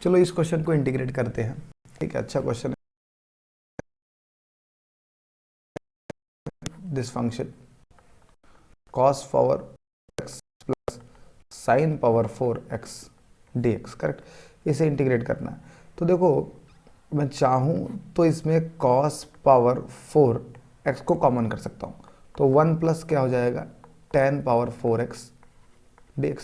चलो इस क्वेश्चन को इंटीग्रेट करते हैं। ठीक है, अच्छा क्वेश्चन है। This function cos power x plus sine power 4x dx, correct, इसे इंटीग्रेट करना है। तो देखो मैं चाहूँ तो इसमें cos पावर 4x को कॉमन कर सकता हूँ, तो 1 प्लस क्या हो जाएगा tan पावर 4x dx,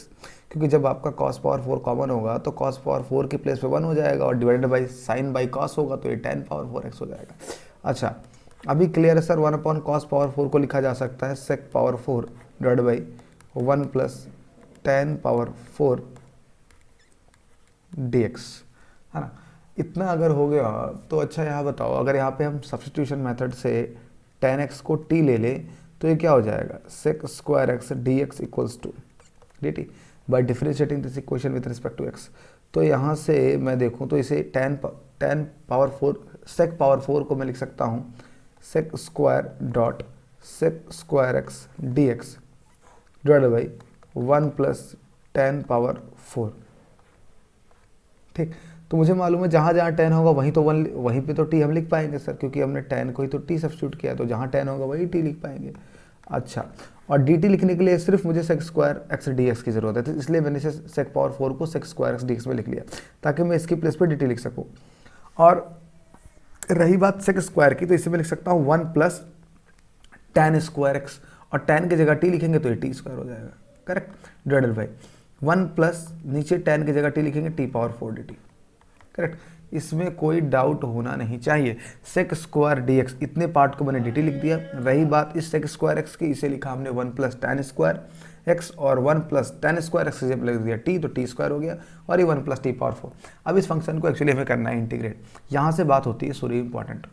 क्योंकि जब आपका cos पावर 4 कॉमन होगा तो cos पावर 4 की प्लेस पे 1 हो जाएगा और divided by sine by cos होगा तो ये tan पावर 4x हो जाएगा। अच्छा, अभी क्लियर है सर। 1 अपॉन cos पावर 4 को लिखा जा सकता है sec power 4 divide by 1 plus tan power 4 dx, है ना। इतना अगर हो गया तो अच्छा यहाँ बताओ, अगर यहाँ पे हम सब्स्टिट्यूशन मेथड से tan x को t ले लें तो ये क्या हो जाएगा sec square x dx equals to dt by differentiating this equation with respect to x। तो यहाँ से मैं देखूँ तो इसे tan पावर 4 sec पावर 4 को मैं लिख सकता हूँ sec square dot sec square x dx divided by 1 plus tan power 4। ठीक, तो मुझे मालूम है जहाँ जहाँ tan होगा वहीं तो 1, वहीं पे तो t हम लिख पाएंगे सर, क्योंकि हमने tan को ही तो t सब्स्टिट्यूट किया, तो जहाँ tan होगा वही t लिख पाएंगे। अच्छा, और dt लिखने के लिए सिर्फ मुझे sec स्क्वायर x dx की ज़रूरत है, तो इसलिए मैंने इसे sec पावर 4 को sec स्क्वायर x dx में लिख लिया ताकि मैं इसकी प्लेस पे dt लिख सकूँ। और रही बात sec स्क्वायर की, तो इसे मैं लिख सकता हूँ 1 प्लस tan स्क्वायर x, और tan की जगह t लिखेंगे तो ये t स्क्वायर हो जाएगा, करेक्ट, डिवाइडेड बाई 1 प्लस नीचे tan की जगह t लिखेंगे t पावर 4 dt, करेक्ट। इसमें कोई डाउट होना नहीं चाहिए। sec स्क्वायर dx, इतने पार्ट को मैंने dt लिख दिया। रही बात इस sec स्क्वायर x की, इसे लिखा हमने 1 प्लस tan स्क्वायर x, और 1 प्लस tan स्क्वायर x से जब लिख दिया t तो t स्क्वायर हो गया, और ये 1 प्लस t पावर 4। अब इस फंक्शन को एक्चुअली हमें करना है इंटीग्रेट। यहाँ से बात होती है सॉरी इंपॉर्टेंट।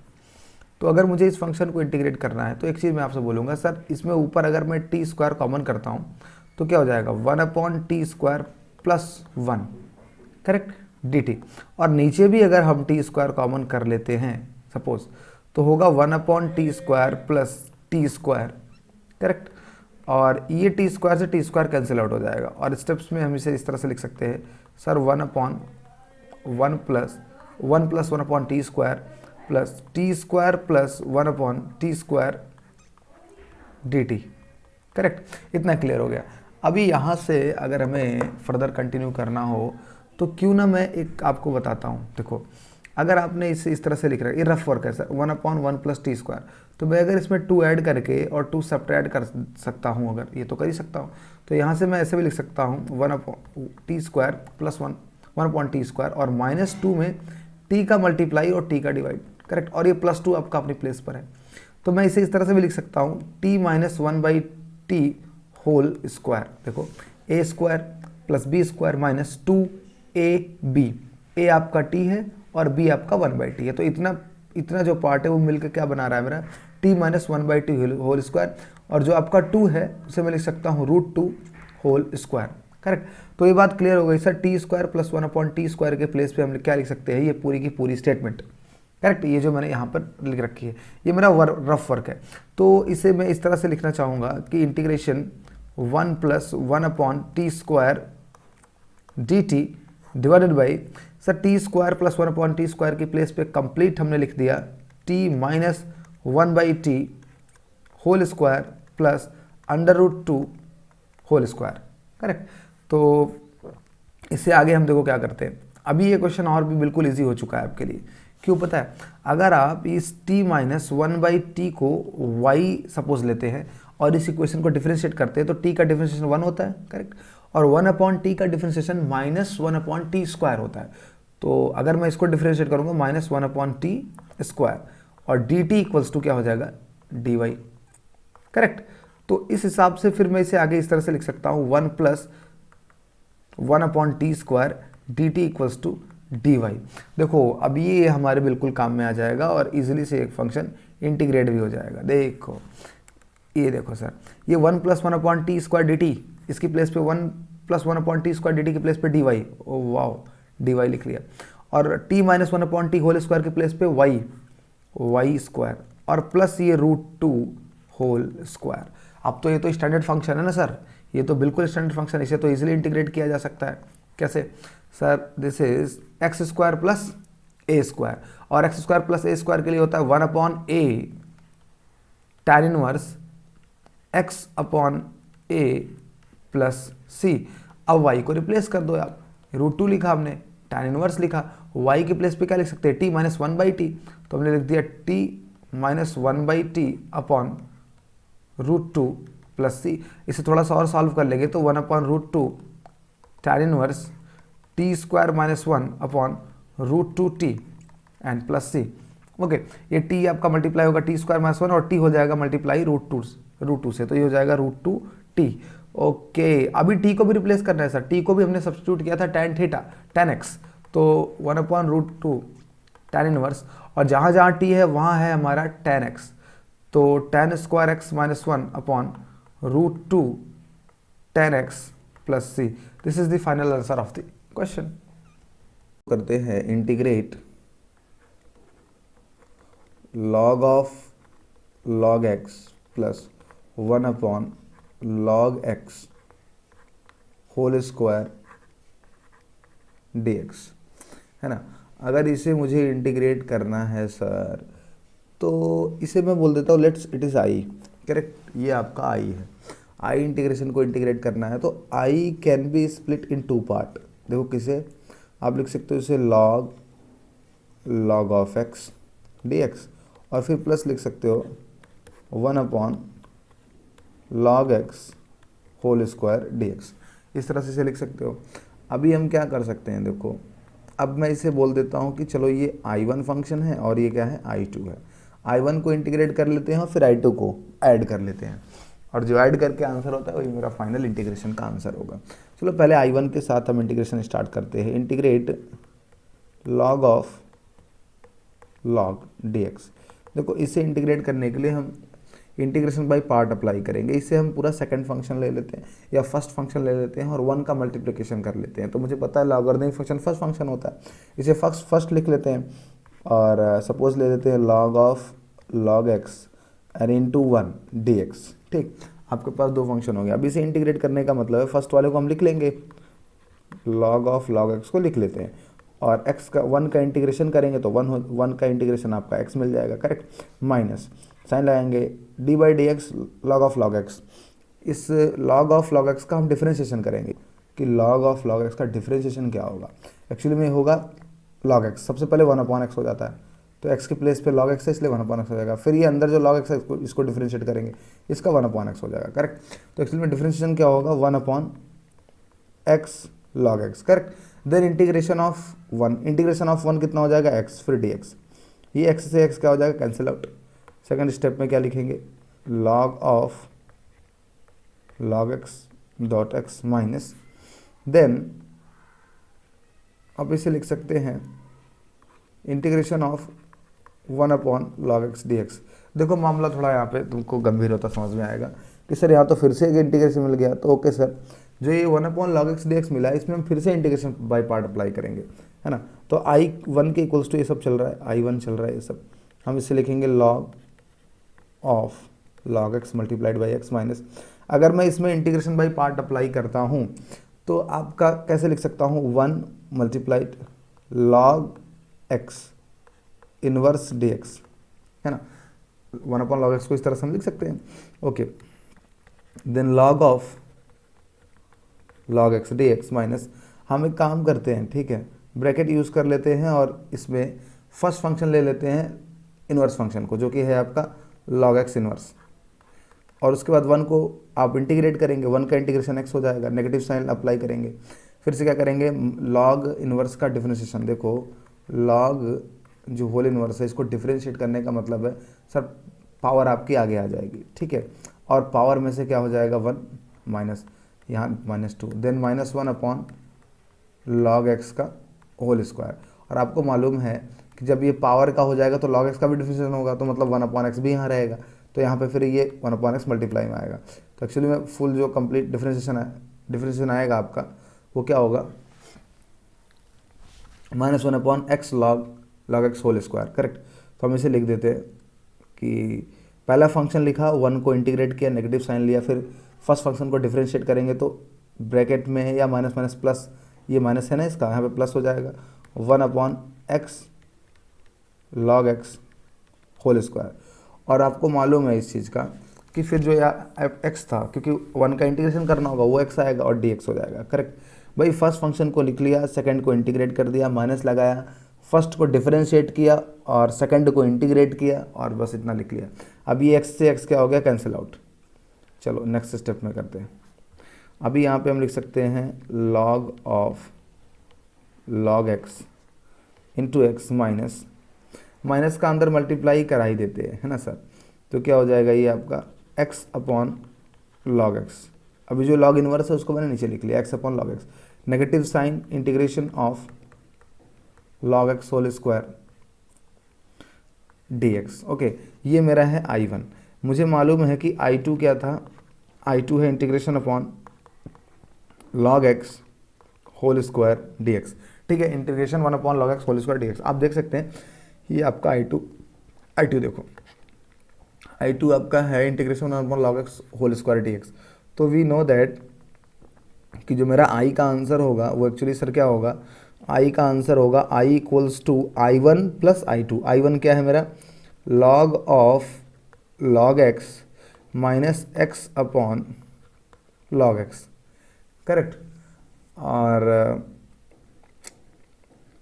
तो अगर मुझे इस फंक्शन को इंटीग्रेट करना है तो एक चीज़ मैं आपसे बोलूँगा सर, इसमें ऊपर अगर मैं टी स्क्वायर कॉमन करता हूँ तो क्या हो जाएगा 1 upon t square plus 1, correct, dt। और नीचे भी अगर हम टी स्क्वायर कॉमन कर लेते हैं सपोज, तो होगा 1 upon t square plus T square, correct. और ये टी स्क्वायर से टी स्क्वायर कैंसिल आउट हो जाएगा, और स्टेप्स में हम इसे इस तरह से लिख सकते हैं sir 1 upon 1 plus 1 upon t square plus T square plus 1 upon t square dt, correct. इतना क्लियर हो गया। अभी यहाँ से अगर हमें फर्दर कंटिन्यू करना हो तो क्यों ना मैं एक आपको बताता हूँ। देखो, अगर आपने इसे इस तरह से लिख रहा है, ये रफ वर्क है sir, 1 upon 1 plus T square, तो मैं अगर इसमें 2 ऐड करके और 2 सब्ट्रैक्ट कर सकता हूँ, अगर ये तो कर ही सकता हूँ, तो यहाँ से मैं ऐसे भी लिख सकता हूँ 1 upon t square plus 1 upon t square, और -2 में टी का मल्टीप्लाई और टी का डिवाइड, करेक्ट, और ये +2 आपका अपनी प्लेस पर है। तो मैं इसे इस तरह से भी लिख सकता हूँ t minus 1/t whole square. देखो, a square plus b square minus 2ab, a आपका t है और b आपका 1/t है, तो इतना जो पार्ट है वो मिलकर क्या बना रहा है मेरा t minus 1/t whole square, और जो आपका 2 है उसे मैं लिख सकता हूँ √2 होल स्क्वायर, करेक्ट। तो ये बात क्लियर हो गई sir, t square plus 1 upon t square के प्लेस पे हम क्या लिख सकते हैं, ये पूरी की पूरी स्टेटमेंट, करेक्ट। ये जो मैंने यहाँ पर लिख रखी है ये मेरा रफ वर्क है। तो इसे मैं इस तरह से लिखना चाहूँगा कि integration 1 plus 1 upon t square dt divided by sir t square plus 1 upon t square की प्लेस पे कंप्लीट हमने लिख दिया t minus 1/t whole square plus √2 whole square, correct. तो इससे आगे हम देखो क्या करते हैं। अभी ये क्वेश्चन और भी बिल्कुल ईजी हो चुका है आपके लिए। क्यों पता है, अगर आप इस t माइनस 1/t को y सपोज लेते हैं और इस इक्वेशन को डिफरेंशिएट करते हैं तो t का डिफरेंशिएशन 1 होता है, करेक्ट, और 1 अपॉन टी का differentiation minus 1 upon t square होता है। तो अगर मैं इसको डिफरेंशिएट करूँगा माइनस 1 अपॉन टी स्क्वायर, और dt इक्वल्स टू क्या हो जाएगा dy, करेक्ट। तो इस हिसाब से फिर मैं इसे आगे इस तरह से लिख सकता हूँ 1 plus 1 upon t square dt equals to dy। देखो अब ये हमारे बिल्कुल काम में आ जाएगा और इजीली से एक फंक्शन इंटीग्रेट भी हो जाएगा। देखो ये देखो सर, ये 1 plus 1 upon t square dt, इसकी प्लेस पे 1 plus 1 upon t square dt की प्लेस पे dy, ओ वाओ dy लिख लिया, और t minus 1 upon t whole square की प्लेस पे y स्क्वायर, और प्लस ये √2 होल स्क्वायर। अब तो ये तो स्टैंडर्ड फंक्शन है ना सर, ये तो बिल्कुल स्टैंडर्ड फंक्शन, इसे तो इजीली इंटीग्रेट किया जा सकता है। कैसे sir this is X square plus A square, और X square plus A square के लिए होता है 1/a tan inverse x upon a plus C. अब y को रिप्लेस कर दो आप, √2 लिखा हमने, tan इनवर्स लिखा, y के प्लेस पे क्या लिख सकते हैं, t माइनस 1/t, तो हमने लिख दिया t minus 1/t upon √2 plus C. इसे थोड़ा सा और सॉल्व कर लेंगे तो 1/√2 tan inverse t square minus 1 upon √2t and plus c. Okay, ये t आपका मल्टीप्लाई होगा t स्क्वायर माइनस 1 और t हो जाएगा मल्टीप्लाई √2 से, तो ये हो जाएगा √2t। ओके, अभी t को भी रिप्लेस करना है सर, t को भी हमने सब्स्टिट्यूट किया था tan थीटा tan x, तो 1/√2 tan इनवर्स, और जहाँ जहाँ t है वहाँ है हमारा tan x, तो tan square x minus 1 upon √2 tan x plus c. This is the final answer of the question. करते हैं integrate log of log x plus 1/log x whole square dx, है ना। अगर इसे मुझे इंटीग्रेट करना है सर, तो इसे मैं बोल देता हूँ let's it is I, correct, ये आपका आई है। आई इंटीग्रेशन को इंटीग्रेट करना है तो I can be split in 2 part. देखो किसे आप लिख सकते हो, इसे log ऑफ x dx, और फिर प्लस लिख सकते हो 1/log x whole square dx, इस तरह से इसे लिख सकते हो। अभी हम क्या कर सकते हैं, देखो अब मैं इसे बोल देता हूँ कि चलो ये I1 फंक्शन है और ये क्या है I2 है। I1 को इंटीग्रेट कर लेते हैं और फिर I2 को ऐड कर लेते हैं, और जो ऐड करके आंसर होता है वही मेरा फाइनल इंटीग्रेशन का आंसर होगा। चलो पहले I1 के साथ हम इंटीग्रेशन स्टार्ट करते हैं। Integrate log of log dx। देखो इसे इंटीग्रेट करने के लिए हम इंटीग्रेशन बाय पार्ट अप्लाई करेंगे। इसे हम पूरा सेकंड फंक्शन ले लेते हैं या फर्स्ट फंक्शन ले लेते हैं और 1 का मल्टीप्लिकेशन कर लेते हैं। तो मुझे पता है लॉगरिथमिक फंक्शन फर्स्ट फंक्शन होता है, इसे फर्स्ट लिख लेते हैं, और सपोज ले लेते हैं log of log x and into 1 dx। ठीक, आपके पास 2 फंक्शन हो गया। अब इसे इंटीग्रेट करने का मतलब है फर्स्ट वाले को हम लिख लेंगे, log ऑफ log x को लिख लेते हैं, और x का 1 का इंटीग्रेशन करेंगे तो 1 का इंटीग्रेशन आपका x मिल जाएगा, करेक्ट, माइनस साइन लगाएंगे d/dx log of log x। इस log ऑफ log x का हम डिफरेंशिएशन करेंगे कि log ऑफ log x का डिफरेंशिएशन क्या होगा। एक्चुअली में होगा log x, सबसे पहले 1/x हो जाता है, तो x के प्लेस पे log x है इसलिए 1/x हो जाएगा। फिर ये अंदर जो log x है इसको डिफरेंशिएट करेंगे, इसका 1/x हो जाएगा, करेक्ट। तो एक्चुअली में डिफरेंशिएशन क्या होगा, 1/x log x, correct. Then integration of 1, integration of 1 कितना हो जाएगा x, फिर dx, ये x से x क्या हो जाएगा, कैंसिल आउट। सेकंड स्टेप में क्या लिखेंगे, log of log x dot x minus, then अब इसे लिख सकते हैं integration of 1/log x dx। देखो मामला थोड़ा यहाँ पे तुमको गंभीर होता समझ में आएगा कि सर यहाँ तो फिर से एक इंटीग्रेशन मिल गया, तो ओके सर, जो ये 1/log x dx मिला है इसमें हम फिर से इंटीग्रेशन बाय पार्ट अप्लाई करेंगे, है ना। तो I1 के इक्वल्स टू ये सब चल रहा है, I1 चल रहा है ये सब, हम इसे लिखेंगे log of log x multiplied by x minus. अगर मैं इसमें इंटीग्रेशन बाई पार्ट अप्लाई करता हूँ तो आपका कैसे लिख सकता हूँ, 1 multiplied log x inverse dx, है ना। 1/log x को इस तरह से हम लिख सकते हैं, okay. Then log of log x dx minus, हम एक काम करते हैं, ठीक है, ब्रैकेट यूज़ कर लेते हैं और इसमें फर्स्ट फंक्शन ले लेते हैं इनवर्स फंक्शन को, जो कि है आपका log x इनवर्स, और उसके बाद 1 को आप इंटीग्रेट करेंगे, 1 का इंटीग्रेशन x हो जाएगा, नेगेटिव साइन अप्लाई करेंगे, फिर से क्या करेंगे, log इनवर्स का डिफरेंशिएशन। देखो log जो होल इनवर्स है इसको डिफरेंशिएट करने का मतलब है सर पावर आपकी आगे आ जाएगी, ठीक है, और पावर में से क्या हो जाएगा 1 माइनस, यहाँ -2, देन -1/log x का होल स्क्वायर। और आपको मालूम है कि जब ये पावर का हो जाएगा तो log x का भी डिफरेंशिएशन होगा, तो मतलब 1/x भी यहाँ रहेगा, तो यहाँ पे फिर ये 1/x मल्टीप्लाई में आएगा। तो एक्चुअली में फुल जो कंप्लीट डिफरेंशिएशन आएगा आपका वो क्या होगा, -1/x log x whole square, correct. तो हम इसे लिख देते हैं कि पहला फंक्शन लिखा, 1 को इंटीग्रेट किया, नेगेटिव साइन लिया, फिर फर्स्ट फंक्शन को डिफरेंशिएट करेंगे तो ब्रैकेट में है या माइनस प्लस ये माइनस है ना इसका, यहाँ पे प्लस हो जाएगा 1/x log x whole square. और आपको मालूम है इस चीज़ का कि फिर जो x था, क्योंकि 1 का इंटीग्रेशन करना होगा वो x आएगा और dx हो जाएगा। करेक्ट भाई, फर्स्ट फंक्शन को लिख लिया, सेकंड को इंटीग्रेट कर दिया, माइनस लगाया, फर्स्ट को डिफरेंशिएट किया और सेकंड को इंटीग्रेट किया और बस इतना लिख लिया। अब ये x से x क्या हो गया, कैंसिल आउट। चलो नेक्स्ट स्टेप में करते हैं। अभी यहाँ पे हम लिख सकते हैं log of log x into x minus का अंदर मल्टीप्लाई करा ही देते हैं, है ना सर। तो क्या हो जाएगा ये आपका x अपॉन log x। अभी जो log इनवर्स है उसको मैंने नीचे लिख लिया, x upon log x, negative sign integration of log x whole square dx। Okay, ये मेरा है I1। मुझे मालूम है कि I2 क्या था, I2 है integration upon log x whole square dx। ठीक है, integration 1 upon log x whole square dx। आप देख सकते हैं ये आपका I2 देखो, I2 आपका है integration 1 upon log x whole square dx। तो वी नो दैट कि जो मेरा I का आंसर होगा वो एक्चुअली सर क्या होगा, I का आंसर होगा I equals to I1 plus I2। I1 क्या है मेरा, log of log x minus x upon log x। Correct, और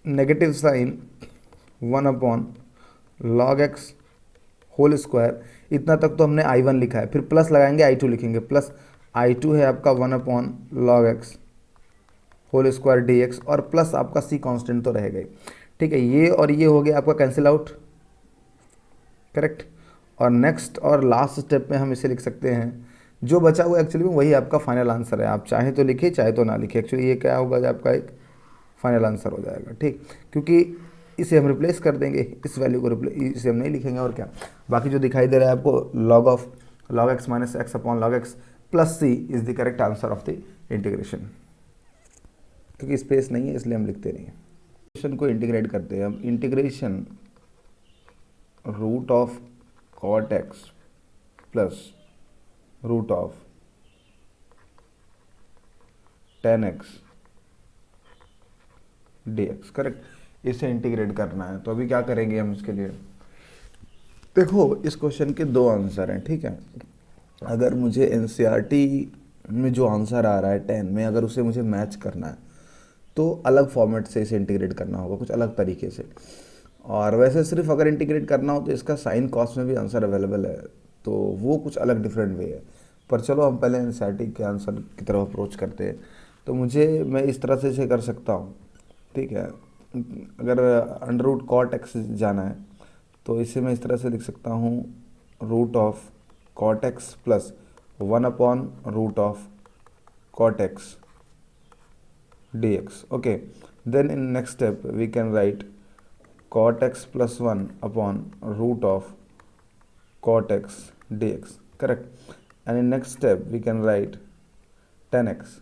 negative sign 1 upon log x whole square. इतना तक तो हमने I1 लिखा है, फिर प्लस लगाएंगे I2 लिखेंगे, प्लस I2 है आपका 1 upon log x whole square dx और प्लस आपका c कांस्टेंट तो रहेगा ही। ठीक है, ये और ये हो गया आपका कैंसिल आउट। करेक्ट, और नेक्स्ट और लास्ट स्टेप में हम इसे लिख सकते हैं, जो बचा हुआ एक्चुअली में वही आपका फाइनल आंसर है। आप चाहे तो लिखिए चाहे तो ना लिखिए, एक्चुअली ये क्या होगा, आपका एक फाइनल आंसर हो जाएगा। ठीक, क्योंकि इसे हम रिप्लेस कर देंगे, इस वैल्यू को इसे हम नहीं लिखेंगे और क्या। बाकी जो दिखाई दे रहा है आपको log of log x minus x upon log x plus c is the correct answer of the integration. क्योंकि स्पेस नहीं है इसलिए हम लिखते नहीं हैं। इंटीग्रेशन को इंटीग्रेट करते हैं हम, integration root of cot x plus root of tan x dx। Correct, इसे इंटीग्रेट करना है। तो अभी क्या करेंगे हम इसके लिए, देखो इस क्वेश्चन के दो आंसर हैं। ठीक है, अगर मुझे एनसीईआरटी में जो आंसर आ रहा है 10 में, अगर उसे मुझे मैच करना है तो अलग फॉर्मेट से इसे इंटीग्रेट करना होगा, कुछ अलग तरीके से। और वैसे सिर्फ अगर इंटीग्रेट करना हो तो इसका साइन कॉस में भी आंसर अवेलेबल है, तो वो कुछ अलग डिफरेंट वे है। पर चलो हम पहले एनसीईआरटी के आंसर की तरफ अप्रोच करते हैं। तो मैं इस तरह से इसे कर सकता हूँ। ठीक है, अगर अंडर रूट कॉट एक्स जाना है तो इसे मैं इस तरह से लिख सकता हूँ, root of cot x plus 1 upon root of cot x dx। okay, then in next step we can write cot x plus 1 upon root of cot x dx। correct, and in next step we can write tan x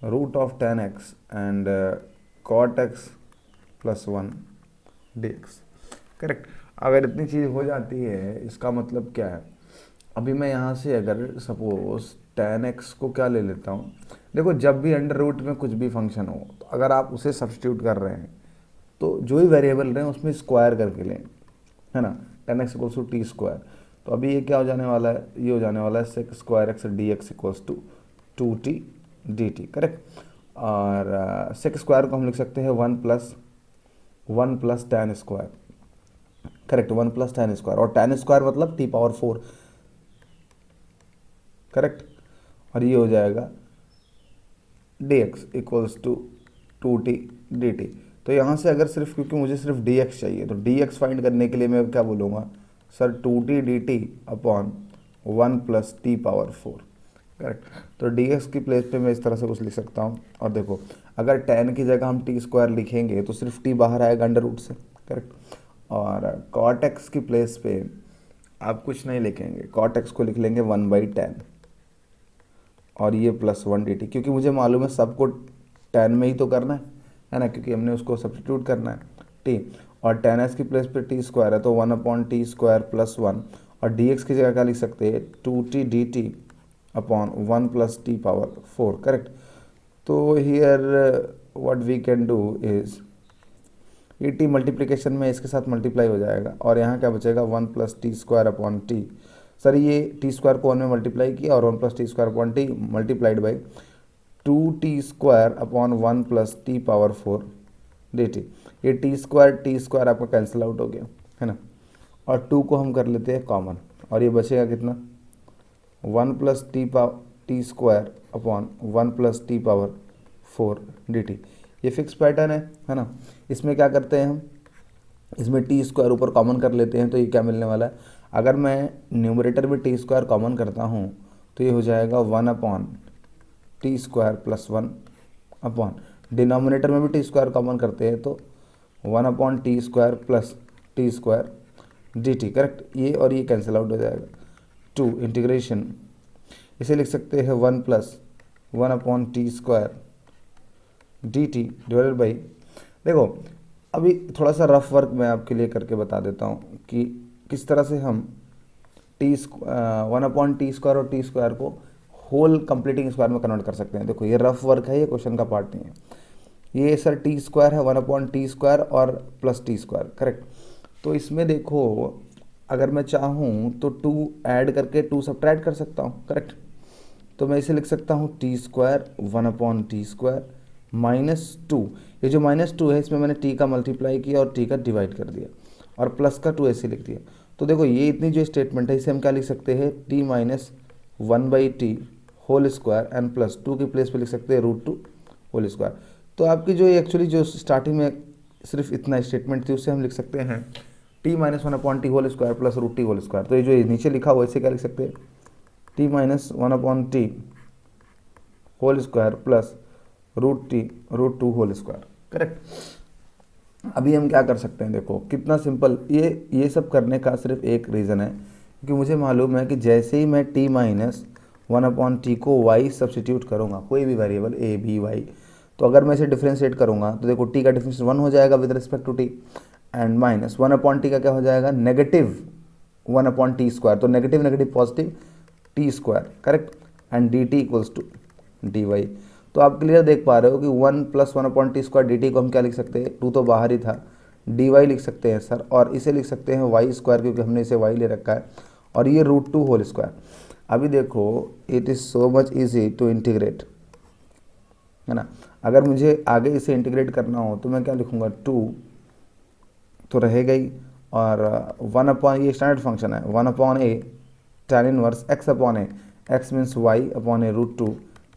root of tan x and cot x plus 1 dx। Correct, अगर इतनी चीज़ हो जाती है इसका मतलब क्या है, अभी मैं यहाँ से अगर सपोज tan x को क्या ले लेता हूँ, देखो जब भी अंडर रूट में कुछ भी फंक्शन हो तो अगर आप उसे सब्स्टिट्यूट कर रहे हैं तो जो ही वेरिएबल रहे हैं उसमें स्क्वायर करके लें, है ना। tan x equals to t square. तो अभी ये क्या हो जाने वाला है, ये हो जाने वाला है sec square x dx equals to 2t dt। Correct, और sec स्क्वायर को हम लिख सकते हैं 1 plus tan square. Correct, 1 plus tan square, और tan स्क्वायर मतलब t⁴। करेक्ट, और ये हो जाएगा dx equals to 2t dt। तो यहाँ से अगर सिर्फ, क्योंकि मुझे सिर्फ dx चाहिए, तो dx फाइंड करने के लिए मैं क्या बोलूँगा sir, 2t dt upon 1 plus t⁴। Correct, तो dx की प्लेस पे मैं इस तरह से कुछ लिख सकता हूँ। और देखो अगर tan की जगह हम t स्क्वायर लिखेंगे तो सिर्फ t बाहर आएगा अंडर रूट से। करेक्ट, और cot x की प्लेस पे आप कुछ नहीं लिखेंगे, cot x को लिख लेंगे 1/tan और ये प्लस 1 dt, क्योंकि मुझे मालूम है सबको tan में ही तो करना है ना, क्योंकि हमने उसको सब्स्टिट्यूट करना है t। और tan x की प्लेस पे t स्क्वायर है तो 1 अपॉन टी स्क्वायर प्लस 1, और dx की जगह क्या लिख सकते हैं 2t dt upon 1 plus t⁴। Correct, तो here what we can do is, ये टी मल्टीप्लिकेशन में इसके साथ मल्टीप्लाई हो जाएगा और यहाँ क्या बचेगा 1 plus T square upon T. Sir ये टी स्क्वायर को 1 में मल्टीप्लाई किया और 1 plus T square upon T multiplied by 2t square upon 1 plus T power 4 dt। ये टी स्क्वायर आपका कैंसिल आउट हो गया है ना, और 2 को हम कर लेते हैं कॉमन और ये बचेगा कितना 1 plus T square upon 1 plus T power 4 dt। ये फिक्स पैटर्न है ना। इसमें क्या करते हैं हम, इसमें टी स्क्वायर ऊपर कॉमन कर लेते हैं तो ये क्या मिलने वाला है, अगर मैं न्यूमरेटर में टी स्क्वायर कॉमन करता हूँ तो ये हो जाएगा 1 upon t square plus 1 upon, denominator में भी टी स्क्वायर कॉमन करते हैं तो 1 upon t square plus T square dt। Correct, ये और ये कैंसिल आउट हो जाएगा। 2 इंटीग्रेशन, इसे लिख सकते हैं 1 plus 1 upon t square dt divided by, देखो अभी थोड़ा सा रफ वर्क मैं आपके लिए करके बता देता हूँ कि किस तरह से हम 1 अपॉन टी स्क्वायर और टी स्क्वायर को होल कंप्लीटिंग स्क्वायर में कन्वर्ट कर सकते हैं। देखो ये रफ वर्क है, ये क्वेश्चन का पार्ट नहीं है। ये सर टी स्क्वायर है 1 अपॉन टी स्क्वायर और प्लस टी स्क्वायर, करेक्ट। तो इसमें देखो अगर मैं चाहूँ तो 2 ऐड करके 2 सब्ट्रैक्ट कर सकता हूँ, करेक्ट। तो मैं इसे लिख सकता हूँ T square 1 upon t square -2, ये जो -2 है इसमें मैंने टी का मल्टीप्लाई किया और टी का डिवाइड कर दिया और प्लस का 2 ऐसे लिख दिया। तो देखो ये इतनी जो स्टेटमेंट है इसे हम क्या लिख सकते हैं, t minus 1/t whole square and plus 2 की प्लेस पे लिख सकते हैं √2 होल स्क्वायर। तो आपकी जो एक्चुअली जो स्टार्टिंग में सिर्फ इतना स्टेटमेंट थी उससे हम लिख सकते हैं t minus 1 upon t whole square plus √t whole square. तो ये जो नीचे लिखा हुआ इसे क्या लिख सकते हैं, t minus 1 upon t whole square plus √2 whole square, correct. अभी हम क्या कर सकते हैं, देखो कितना सिंपल, ये सब करने का सिर्फ एक रीज़न है क्योंकि मुझे मालूम है कि जैसे ही मैं टी माइनस 1 अपॉन टी को y सब्सिट्यूट करूँगा, कोई भी वेरिएबल a b y, तो अगर मैं इसे डिफ्रेंशिएट करूँगा तो देखो t का डिफरेंस 1 हो जाएगा with respect to t and minus 1 upon t का क्या हो जाएगा नेगेटिव 1 अपॉन टी स्क्वायर, तो negative negative positive t square, correct, and d t equals to d y. तो आप क्लियर देख पा रहे हो कि 1 plus 1 upon t square d t को हम क्या लिख सकते हैं, 2 तो बाहर ही था, डी वाई लिख सकते हैं सर, और इसे लिख सकते हैं वाई स्क्वायर क्योंकि हमने इसे वाई ले रखा है, और ये √2 होल स्क्वायर। अभी देखो it is so much easy to integrate, है ना। अगर मुझे आगे इसे इंटीग्रेट करना हो तो मैं क्या लिखूँगा, 2 तो रहेगा ही, और 1 अपॉन, ये स्टैंडर्ड फंक्शन है, 1 अपॉन ए tan इनवर्स x अपॉन ए, x मीन्स y अपॉन ए √2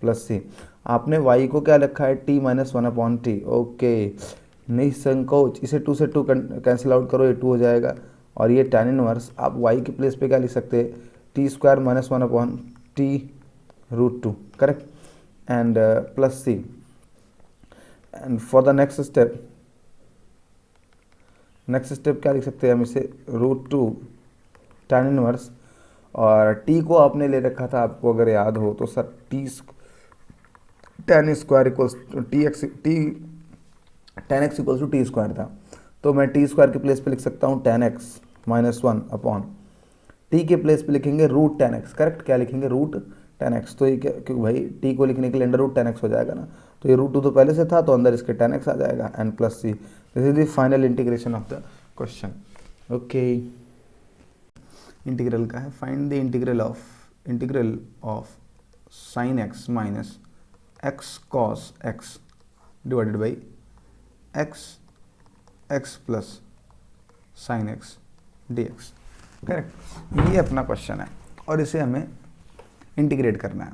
प्लस c। आपने y को क्या रखा है, t minus 1 upon T, okay, निसंकोच, इसे 2 से 2 कैंसिल आउट करो, ये 2 हो जाएगा, और ये tan इनवर्स आप y की प्लेस पे क्या लिख सकते हैं, T square minus 1 upon T √2, correct, and plus c। And for the next step क्या लिख सकते हैं हम, इसे √2 tan इनवर्स, और t को आपने ले रखा था, आपको अगर याद हो तो sir t tan square equals tan x equals to t square था, तो मैं टी स्क्वायर के प्लेस पे लिख सकता हूँ tan x minus 1 upon T के प्लेस पे लिखेंगे √tan x, करेक्ट, क्या लिखेंगे √tan x। तो ये क्या, क्योंकि भाई टी को लिखने के लिए अंडर √tan x हो जाएगा ना, तो ये √2 तो पहले से था तो अंदर इसके tan x आ जाएगा and plus c। This is the final integration of the question. Okay, integral का है, find the integral of sine x minus x cos x divided by x plus sine x d x, correct. ये अपना question है और इसे हमें integrate करना है।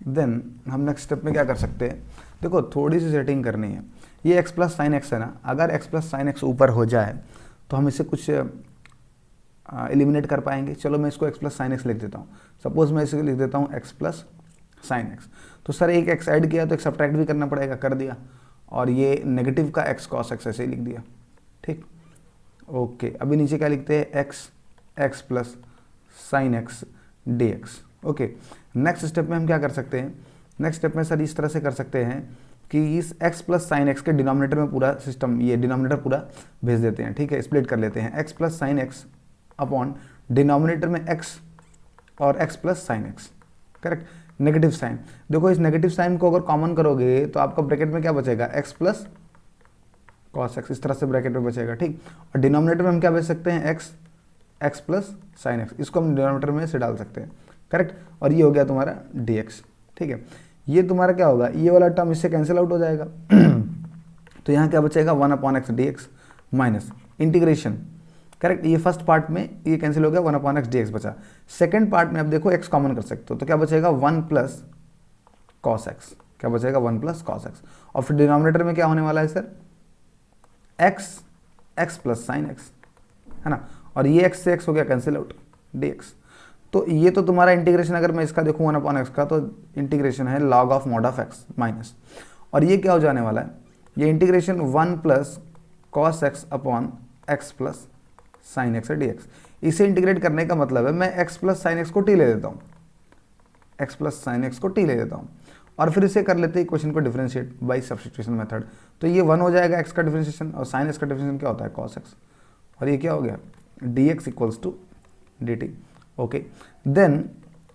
देन हम नेक्स्ट स्टेप में क्या कर सकते हैं, देखो थोड़ी सी सेटिंग करनी है। ये x प्लस साइन एक्स है ना, अगर x प्लस साइन एक्स ऊपर हो जाए तो हम इसे कुछ एलिमिनेट कर पाएंगे। चलो मैं इसको x प्लस साइन एक्स लिख देता हूँ, सपोज मैं इसे लिख देता हूँ x प्लस साइन एक्स। तो सर एक x ऐड किया तो एक सब्ट्रैक्ट भी करना पड़ेगा, कर दिया, और ये नेगेटिव का x कॉस एक्स ऐसे ही लिख दिया, ठीक। ओके, अभी नीचे क्या लिखते हैं, x plus sine x d x. Okay, next step में हम क्या कर सकते हैं, नेक्स्ट स्टेप में सर इस तरह से कर सकते हैं कि इस x प्लस साइन एक्स के डिनोमिनेटर में पूरा सिस्टम, ये डिनोमिनेटर पूरा भेज देते हैं, ठीक है, स्प्लिट कर लेते हैं, x plus sine x upon denominator में x और x plus sine x, correct. Negative sign. देखो इस नेगेटिव साइन को अगर कॉमन करोगे तो आपका ब्रैकेट में क्या बचेगा, एक्स प्लस कॉस एक्स, इस तरह से ब्रैकेट में बचेगा, ठीक। और डिनोमिनेटर में हम क्या बच सकते हैं, x, x plus sine x, इसको हम डिनोमिनेटर में से डाल सकते हैं, करेक्ट। और ये हो गया तुम्हारा डी एक्स, ठीक है। ये तुम्हारा क्या होगा, ये वाला टर्म इससे कैंसिल आउट हो जाएगा तो यहाँ क्या बचेगा, 1/x dx minus integration, correct. ये फर्स्ट पार्ट में ये कैंसिल हो गया, 1/x dx बचा। सेकंड पार्ट में अब देखो x कॉमन कर सकते हो तो क्या बचेगा, 1 प्लस कॉस एक्स, क्या बचेगा 1 प्लस कॉस एक्स। और फिर डिनोमिनेटर में क्या होने वाला है sir, x plus sine x, है ना। और ये x से x हो गया कैंसिल आउट, dx। तो ये तो तुम्हारा इंटीग्रेशन, अगर मैं इसका देखूँ 1/x का, तो इंटीग्रेशन है log of mod of x minus, और ये क्या हो जाने वाला है, ये integration 1 plus cos x upon x plus sine x d x. इसे इंटीग्रेट करने का मतलब है मैं x प्लस साइन एक्स को t ले देता हूँ, x प्लस साइन एक्स को t ले देता हूँ, और फिर इसे कर लेते हैं इक्वेशन को डिफरेंशिएट बाय सब्स्टिट्यूशन मेथड। तो ये 1 हो जाएगा x का डिफरेंशिएशन, और साइन एक्स का डिफरेंशिएशन क्या होता है, कॉस एक्स, और ये क्या हो गया, dx equals to dt, okay. Then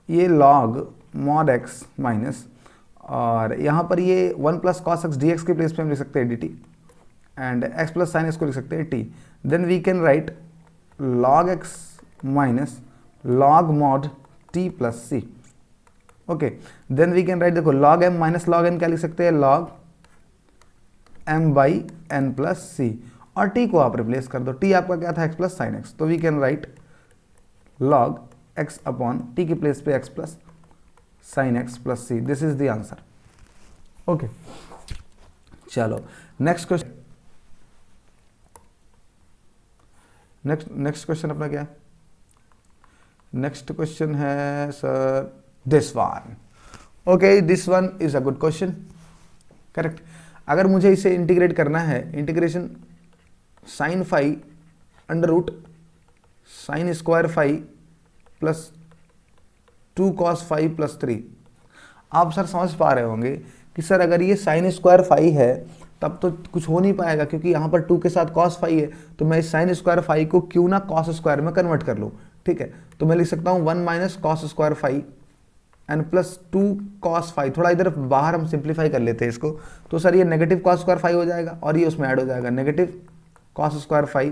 ये log mod x माइनस, और यहाँ पर ये 1 plus cos x d x के प्लेस पे हम लिख सकते हैं dt, and x plus sine x को लिख सकते हैं t। Then we can write log x minus log mod t plus c, okay. Then we can write, देखो log m minus log n क्या लिख सकते हैं, log m by n plus c, और t को आप रिप्लेस कर दो, t आपका क्या था, x प्लस साइन एक्स, तो we can write log x upon t के प्लेस पे x plus sine x plus c, this is the answer, okay. चलो नेक्स्ट क्वेश्चन, नेक्स्ट क्वेश्चन अपना क्या है, नेक्स्ट क्वेश्चन है sir this one, okay. This one is a good question, correct. अगर मुझे इसे इंटीग्रेट करना है, integration sine phi under root sine square phi plus 2 cos phi plus 3। आप सर समझ पा रहे होंगे कि सर अगर ये साइन स्क्वायर फाई है तब तो कुछ हो नहीं पाएगा, क्योंकि यहाँ पर 2 के साथ कॉस फाई है, तो मैं इस साइन स्क्वायर फाई को क्यों ना कॉस स्क्वायर में कन्वर्ट कर लूँ, ठीक है। तो मैं लिख सकता हूँ 1 minus cos square phi and plus 2 cos phi. थोड़ा इधर बाहर हम सिंप्लीफाई कर लेते हैं इसको, तो सर ये नेगेटिव कॉस स्क्वायर फाई हो जाएगा, और ये उसमें ऐड हो जाएगा negative cos square phi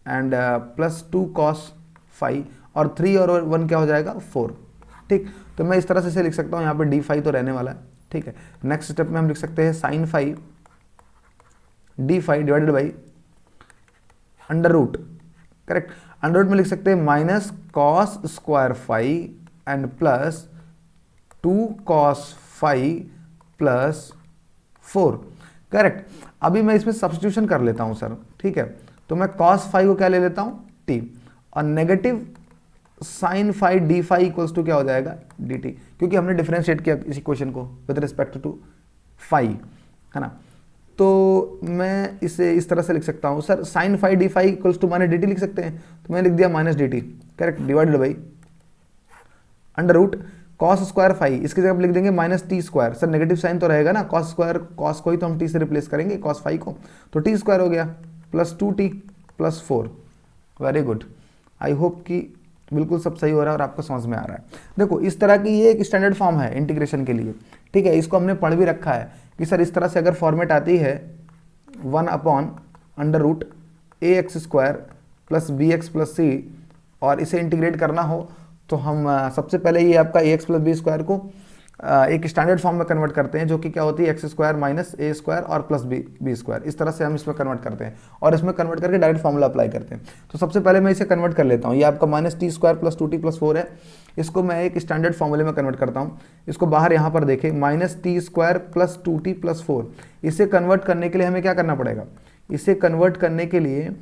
and plus 2 cos phi, और 3 और 1 क्या हो जाएगा, 4, ठीक। तो मैं इस तरह से इसे लिख सकता हूँ, यहाँ पे डी फाई तो रहने वाला है, ठीक है। नेक्स्ट स्टेप में हम लिख सकते हैं sine phi d phi divided by under root, correct. Under root में लिख सकते हैं minus cos square phi and plus 2 cos phi plus 4, correct. अभी मैं इसमें सब्स्टिट्यूशन कर लेता हूँ सर, ठीक है। तो मैं कॉस फाई को क्या ले लेता हूँ, टी, और negative sine phi d phi equals to क्या हो जाएगा, डी टी, क्योंकि हमने डिफरेंशिएट किया इस इक्वेशन को विद रिस्पेक्ट टू फाई, है ना। तो मैं इसे इस तरह से लिख सकता हूँ sir, sine phi d phi equals to minus d t लिख सकते हैं, तो मैंने लिख दिया minus d t, correct, divided by under root cos square phi, इसकी जगह लिख देंगे minus t square. Sir negative sine तो रहेगा ना, कॉस स्क्वायर, कॉस को ही तो हम टी से रिप्लेस करेंगे, कॉस फाई को, तो टी स्क्वायर हो गया plus 2t plus 4। Very good, I hope कि बिल्कुल सब सही हो रहा है और आपको समझ में आ रहा है। देखो इस तरह की ये एक स्टैंडर्ड फॉर्म है इंटीग्रेशन के लिए, ठीक है। इसको हमने पढ़ भी रखा है कि सर इस तरह से अगर फॉर्मेट आती है 1 upon under root A X square plus B X plus C, और इसे इंटीग्रेट करना हो तो हम सबसे पहले ये आपका ए एक्स प्लस बी स्क्वायर को एक स्टैंडर्ड फॉर्म में कन्वर्ट करते हैं, जो कि क्या होती है एक्स स्क्वायर माइनस ए स्क्वायर और प्लस बी स्क्वायर, इस तरह से हम इसमें कन्वर्ट करते हैं, और इसमें कन्वर्ट करके डायरेक्ट फॉर्मूला अप्लाई करते हैं। तो सबसे पहले मैं इसे कन्वर्ट कर लेता हूँ, ये आपका minus t square plus 2t plus 4 है, इसको मैं एक स्टैंडर्ड फॉर्मूले में कन्वर्ट करता हूँ। इसको बाहर यहाँ पर देखें, minus t square plus 2t plus 4, इसे कन्वर्ट करने के लिए हमें क्या करना पड़ेगा, इसे कन्वर्ट करने के लिए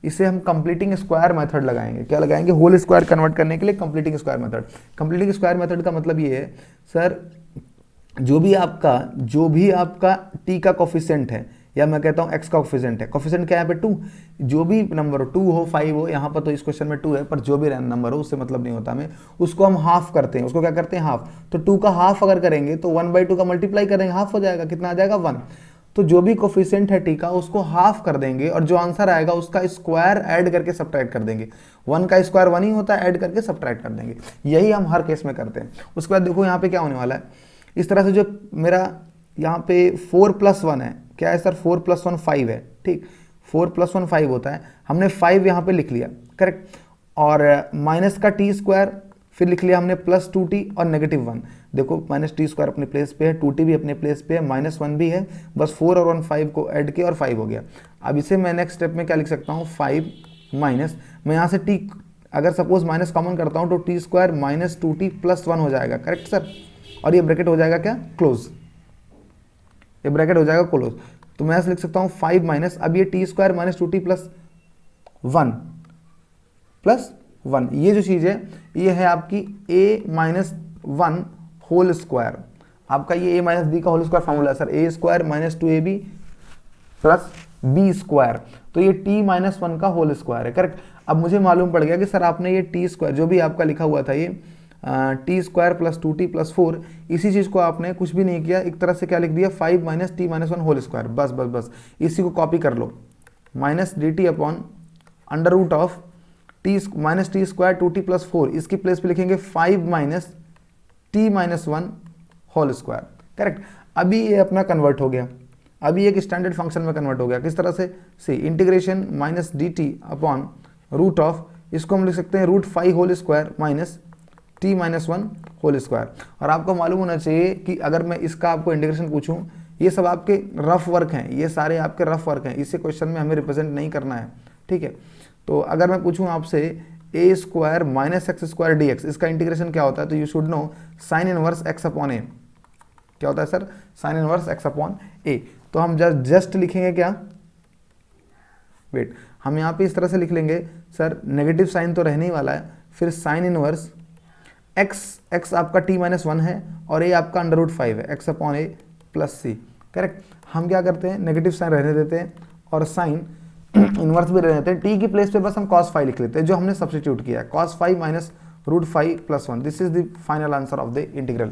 इसे हम कंप्लीटिंग स्क्वायर मेथड लगाएंगे। क्या लगाएंगे, होल स्क्वायर कन्वर्ट करने के लिए completing square method. Completing square method का मतलब ये है सर, जो भी आपका t का कोफिशिएंट है, या मैं कहता हूँ x का कोफिशिएंट है, कोफिशिएंट क्या है यहाँ पे 2, जो भी नंबर हो 2 हो 5 हो, यहाँ पर तो इस क्वेश्चन में 2 है, पर जो भी नंबर हो उससे मतलब नहीं होता हमें, उसको हम हाफ करते हैं। उसको क्या करते हैं, हाफ। तो 2 का हाफ अगर करेंगे तो 1/2 का मल्टीप्लाई करेंगे, हाफ हो जाएगा, कितना आ जाएगा 1। तो जो भी कोफिशिएंट है टी का उसको हाफ कर देंगे और जो आंसर आएगा उसका स्क्वायर ऐड करके सब्ट्रैक्ट कर देंगे। 1 का स्क्वायर 1 ही होता है, ऐड करके सब्ट्रैक्ट कर देंगे। यही हम हर केस में करते हैं। उसके बाद देखो यहाँ पे क्या होने वाला है, इस तरह से जो मेरा यहाँ पे 4 + 1 है, क्या है सर 4 + 1 5 है, ठीक, 4 + 1 5 होता है, हमने 5 यहाँ पे लिख लिया, करेक्ट, और माइनस का टी स्क्वायर फिर लिख लिया हमने +2t और -1। देखो -t² अपने प्लेस पे है, 2t भी अपने प्लेस पे है, -1 भी है, बस 4 और 1 5 को ऐड किया और 5 हो गया। अब इसे मैं नेक्स्ट स्टेप में क्या लिख सकता हूँ, 5 माइनस, मैं यहाँ से t अगर सपोज माइनस कॉमन करता हूँ तो t² - 2t + 1 हो जाएगा, करेक्ट सर, और ये ब्रैकेट हो जाएगा क्या, क्लोज, ये ब्रैकेट हो जाएगा क्लोज। तो मैं ऐसे लिख सकता हूँ 5 माइनस, अब ये t² - 2t + 1 ये जो चीज़ है ये है आपकी a - 1 होल स्क्वायर। आपका ये a - b का होल स्क्वायर फॉर्मूला है सर, a² - 2ab + b², तो ये t - 1 का होल स्क्वायर है, करेक्ट। अब मुझे मालूम पड़ गया कि सर आपने ये t² जो भी आपका लिखा हुआ था ये t² + 2t + 4, इसी चीज़ को आपने कुछ भी नहीं किया, एक तरह से क्या लिख दिया 5 - t - 1 होल स्क्वायर, बस बस बस इसी को कॉपी कर लो, -dt upon √t -t² 2t + 4, इसकी प्लेस पे लिखेंगे 5 - t - 1 होल स्क्वायर, करेक्ट। अभी ये अपना कन्वर्ट हो गया, अभी एक स्टैंडर्ड फंक्शन में कन्वर्ट हो गया, किस तरह से इंटीग्रेशन -dt अपॉन √, इसको हम लिख सकते हैं √5 whole square -t - 1 whole square. और आपको मालूम होना चाहिए कि अगर मैं इसका आपको इंटीग्रेशन पूछूं, ये सब आपके रफ वर्क हैं, ये सारे आपके रफ वर्क हैं, इसे क्वेश्चन में हमें रिप्रेजेंट नहीं करना है, ठीक है। तो अगर मैं पूछूं आपसे a² - x² dx, इसका इंटीग्रेशन क्या होता है, तो you should know sin inverse x upon a, क्या होता है sir, sin inverse x upon a। तो हम जस्ट लिखेंगे क्या, वेट, हम यहाँ पे इस तरह से लिख लेंगे सर, नेगेटिव साइन तो रहने ही वाला है, फिर sin इनवर्स x आपका t - 1 है और a आपका √5 है, x upon a + c, correct. हम क्या करते हैं, नेगेटिव साइन रहने देते हैं और साइन इनवर्स भी रहने देते हैं, t की प्लेस पे बस हम cos 5 लिख लेते हैं, जो हमने सब्स्टिट्यूट किया है, cos 5 - √5 + 1, this is the final answer of the integral.